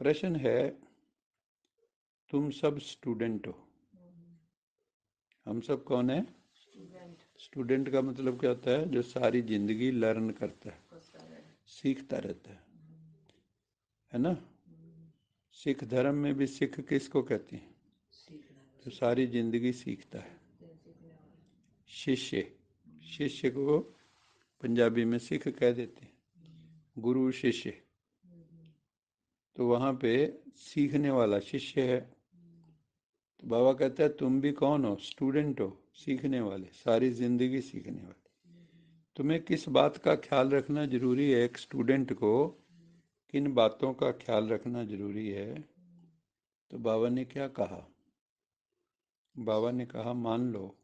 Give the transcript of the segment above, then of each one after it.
प्रश्न है, तुम सब स्टूडेंट हो। हम सब कौन है? स्टूडेंट का मतलब क्या होता है? जो सारी जिंदगी लर्न करता है, सीखता रहता है ना। सिख धर्म में भी सिख किसको कहते हैं? जो सारी जिंदगी सीखता है, शिष्य। शिष्य को पंजाबी में सिख कह देते हैं, गुरु शिष्य। तो वहाँ पे सीखने वाला शिष्य है। तो बाबा कहता है तुम भी कौन हो? स्टूडेंट हो, सीखने वाले, सारी जिंदगी सीखने वाले। तुम्हें किस बात का ख्याल रखना जरूरी है? एक स्टूडेंट को किन बातों का ख्याल रखना जरूरी है? तो बाबा ने क्या कहा? बाबा ने कहा, मान लो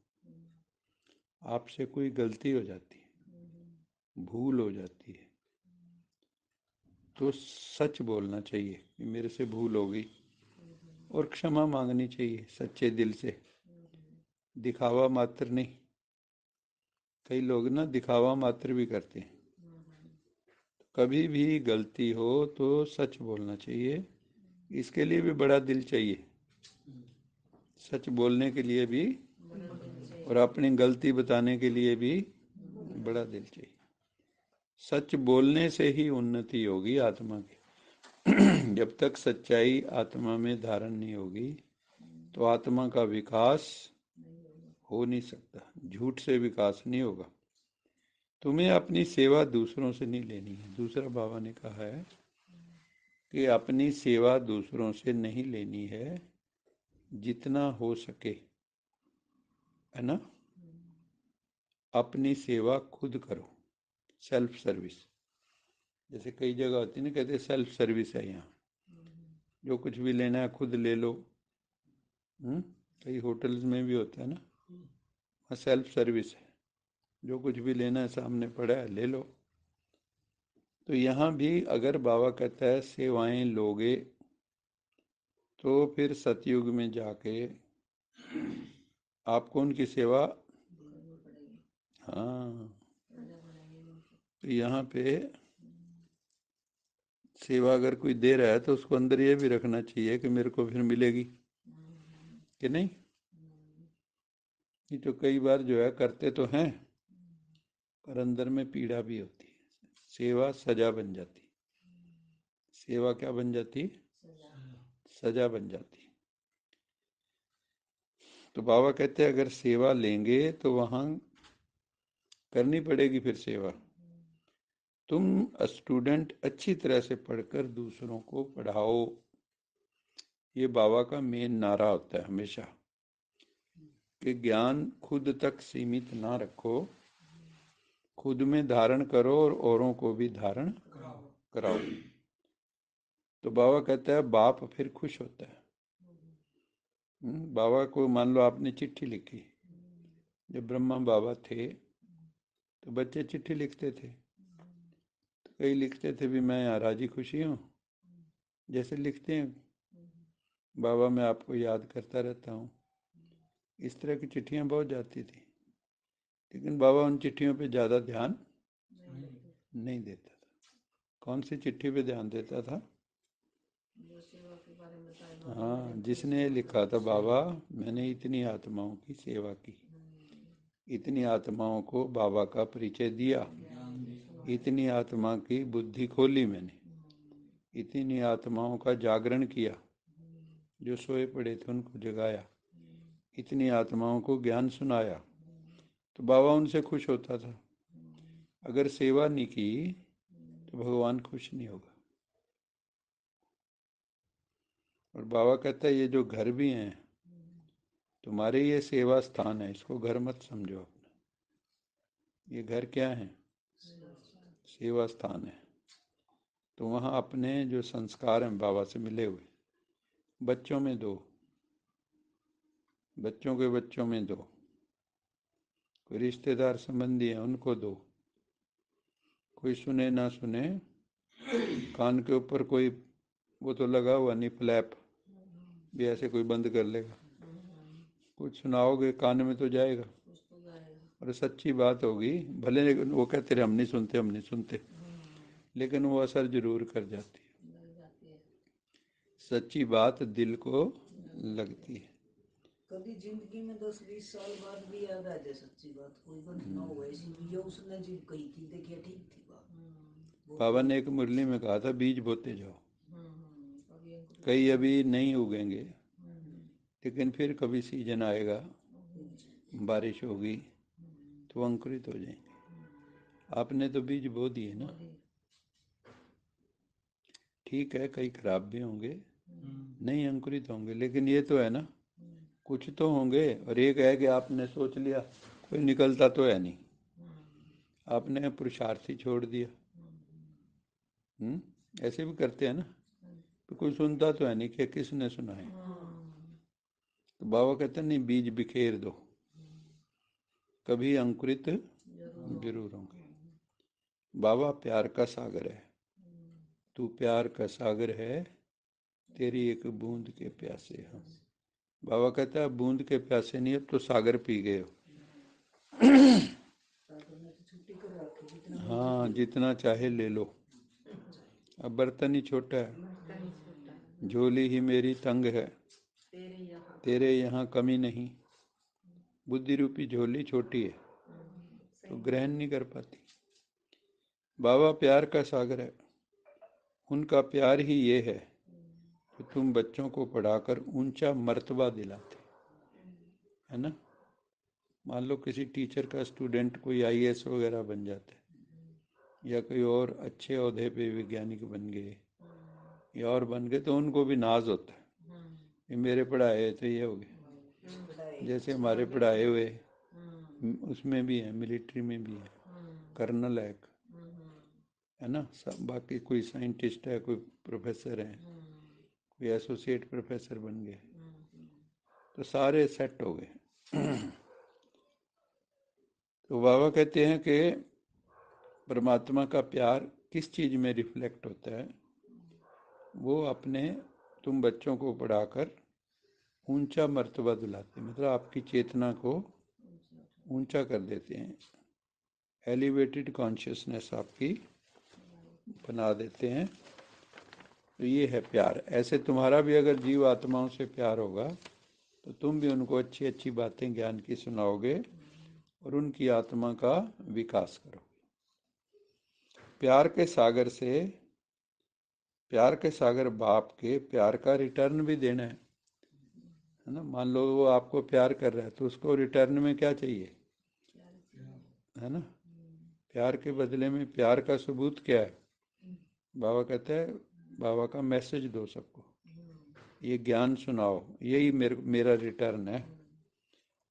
आपसे कोई गलती हो जाती है, भूल हो जाती है, तो सच बोलना चाहिए कि मेरे से भूल हो गई, और क्षमा मांगनी चाहिए सच्चे दिल से, दिखावा मात्र नहीं। कई लोग ना दिखावा मात्र भी करते हैं। कभी भी गलती हो तो सच बोलना चाहिए। इसके लिए भी बड़ा दिल चाहिए, सच बोलने के लिए भी, और अपनी गलती बताने के लिए भी बड़ा दिल चाहिए। सच बोलने से ही उन्नति होगी आत्मा की। जब तक सच्चाई आत्मा में धारण नहीं होगी तो आत्मा का विकास हो नहीं सकता। झूठ से विकास नहीं होगा। तुम्हें अपनी सेवा दूसरों से नहीं लेनी है। दूसरा बाबा ने कहा है कि अपनी सेवा दूसरों से नहीं लेनी है, जितना हो सके, है ना। अपनी सेवा खुद करो, सेल्फ सर्विस। जैसे कई जगह होती है ना, कहते हैं सेल्फ सर्विस है यहाँ, जो कुछ भी लेना है खुद ले लो। कई होटल्स में भी होता है ना, वहाँ सेल्फ सर्विस है, जो कुछ भी लेना है सामने पड़ा है ले लो। तो यहाँ भी अगर बाबा कहता है सेवाएं लोगे, तो फिर सतयुग में जाके आपको उनकी सेवा, हाँ, तो यहाँ पे सेवा अगर कोई दे रहा है तो उसको अंदर ये भी रखना चाहिए कि मेरे को फिर मिलेगी कि नहीं। ये तो कई बार जो है करते तो हैं, पर अंदर में पीड़ा भी होती है। सेवा सजा बन जाती। सेवा क्या बन जाती? सजा बन जाती। तो बाबा कहते हैं अगर सेवा लेंगे तो वहां करनी पड़ेगी फिर सेवा। तुम स्टूडेंट अच्छी तरह से पढ़कर दूसरों को पढ़ाओ। ये बाबा का मेन नारा होता है हमेशा, कि ज्ञान खुद तक सीमित ना रखो, खुद में धारण करो और औरों को भी धारण कराओ। तो बाबा कहता है बाप फिर खुश होता है। बाबा को मान लो आपने चिट्ठी लिखी। जब ब्रह्मा बाबा थे तो बच्चे चिट्ठी लिखते थे, तो कई लिखते थे भी मैं यहाँ राजी खुशी हूँ, जैसे लिखते हैं, बाबा मैं आपको याद करता रहता हूँ। इस तरह की चिट्ठियाँ बहुत जाती थी, लेकिन बाबा उन चिट्ठियों पे ज़्यादा ध्यान नहीं देता था। कौन सी चिट्ठी पे ध्यान देता था? हाँ, जिसने लिखा था, बाबा मैंने इतनी आत्माओं की सेवा की, इतनी आत्माओं को बाबा का परिचय दिया, इतनी आत्मा की बुद्धि खोली मैंने, इतनी आत्माओं का जागरण किया, जो सोए पड़े थे उनको जगाया, इतनी आत्माओं को ज्ञान सुनाया। तो बाबा उनसे खुश होता था। अगर सेवा नहीं की तो भगवान खुश नहीं होगा। और बाबा कहता है ये जो घर भी हैं तुम्हारे, ये सेवा स्थान है, इसको घर मत समझो अपना। ये घर क्या है? सेवा स्थान है। तो वहाँ अपने जो संस्कार हैं बाबा से मिले हुए, बच्चों में दो, बच्चों के बच्चों में दो, कोई रिश्तेदार संबंधी हैं उनको दो, कोई सुने ना सुने, कान के ऊपर कोई वो तो लगा हुआ नहीं, फ्लैप भी ऐसे कोई बंद कर लेगा, कुछ सुनाओगे कान में तो जाएगा, और सच्ची बात होगी, भले वो कहते रहे हम नहीं सुनते हम नहीं सुनते, लेकिन वो असर जरूर कर जाती है। सच्ची बात दिल को लगती है। कभी जिंदगी में 10-20 साल बाद भी याद आ जाए सच्ची बात, कोई घटना हो ऐसी भी उसने जो कही थी देखिए ठीक थी बात। बाबा ने एक मुरली में कहा था बीज बोते जाओ, कई अभी नहीं उगेंगे लेकिन फिर कभी सीजन आएगा, बारिश होगी तो अंकुरित हो जाएंगे। आपने तो बीज बो दिए ना। ठीक है, कई खराब भी होंगे, नहीं अंकुरित होंगे, लेकिन ये तो है ना कुछ तो होंगे। और एक है कि आपने सोच लिया, कोई निकलता तो है नहीं, आपने पुरुषार्थ ही छोड़ दिया। ऐसे भी करते हैं ना, तो कोई सुनता तो है नहीं कि किसने सुना है। तो बाबा कहते हैं नहीं, बीज बिखेर दो, कभी अंकुरित जरूर होंगे। बाबा प्यार का सागर है, तू प्यार का सागर है, तेरी एक बूंद के प्यासे हम। बाबा कहता है बूंद के प्यासे नहीं, अब तो सागर पी गए हो। हाँ, जितना चाहे ले लो, अब बर्तन ही छोटा है, झोली ही मेरी तंग है, तेरे यहाँ कमी नहीं। बुद्धि रूपी झोली छोटी है तो ग्रहण नहीं कर पाती। बाबा प्यार का सागर है, उनका प्यार ही ये है कि तुम बच्चों को पढ़ाकर ऊंचा मर्तबा दिलाते, है ना। मान लो किसी टीचर का स्टूडेंट कोई आईएएस वगैरह बन जाता है, या कोई और अच्छे ओहदे पे वैज्ञानिक बन गए या और बन गए, तो उनको भी नाज होता है, ये मेरे पढ़ाए तो ये हो गए। जैसे हमारे पढ़ाए हुए उसमें भी है, मिलिट्री में भी है, कर्नल है ना। सब बाकी कोई साइंटिस्ट है, कोई प्रोफेसर है, कोई एसोसिएट प्रोफेसर बन गए, तो सारे सेट हो गए। तो बाबा कहते हैं कि परमात्मा का प्यार किस चीज़ में रिफ्लेक्ट होता है, वो अपने तुम बच्चों को पढ़ाकर ऊंचा मर्तबा दिलाते, मतलब आपकी चेतना को ऊंचा कर देते हैं, एलिवेटेड कॉन्शियसनेस आपकी बना देते हैं। तो ये है प्यार। ऐसे तुम्हारा भी अगर जीव आत्माओं से प्यार होगा तो तुम भी उनको अच्छी अच्छी बातें ज्ञान की सुनाओगे और उनकी आत्मा का विकास करोगे। प्यार के सागर से, प्यार के सागर बाप के प्यार का रिटर्न भी देना है ना। मान लो वो आपको प्यार कर रहा है तो उसको रिटर्न में क्या चाहिए, है ना। प्यार के बदले में प्यार का सबूत क्या है, बाबा कहते हैं बाबा का मैसेज दो सबको, ये ज्ञान सुनाओ, यही मेरा रिटर्न है।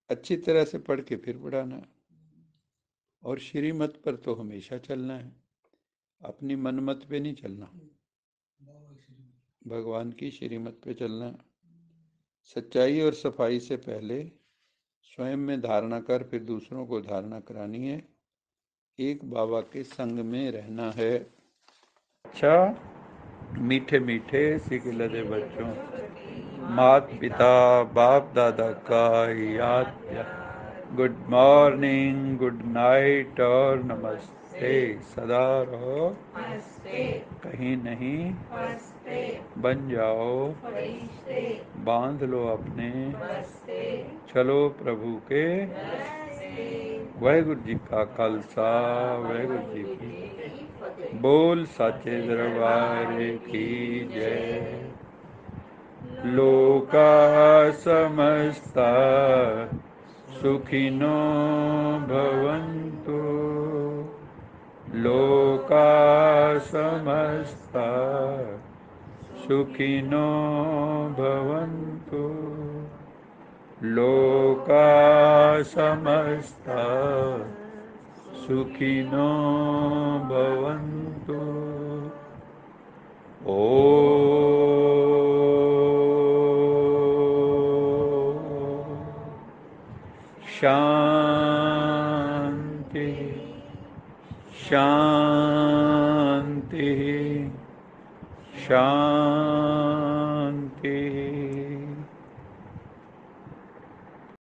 अच्छी तरह से पढ़ के फिर पढ़ाना है, और श्रीमत पर तो हमेशा चलना है, अपनी मनमत पे नहीं चलना, भगवान की श्रीमत पे चलना है। सच्चाई और सफाई से पहले स्वयं में धारणा कर, फिर दूसरों को धारणा करानी है, एक बाबा के संग में रहना है। अच्छा, मीठे मीठे सीख लदे बच्चों, मात पिता बाप दादा का याद, गुड मॉर्निंग, गुड नाइट और नमस्ते। सदा रहो कहीं नहीं, बन जाओ, बांध लो अपने, चलो प्रभु के। वाहेगुरु जी का खालसा, वाहेगुरु जी की। बोल साचे दरबार की जय। लोका समस्ता सुखिनो भवन्तु, लोका समस्ता सुखिनो भवन्तु, लोका समस्ता सुखिनो भवन्तु। शांति शांति शांति।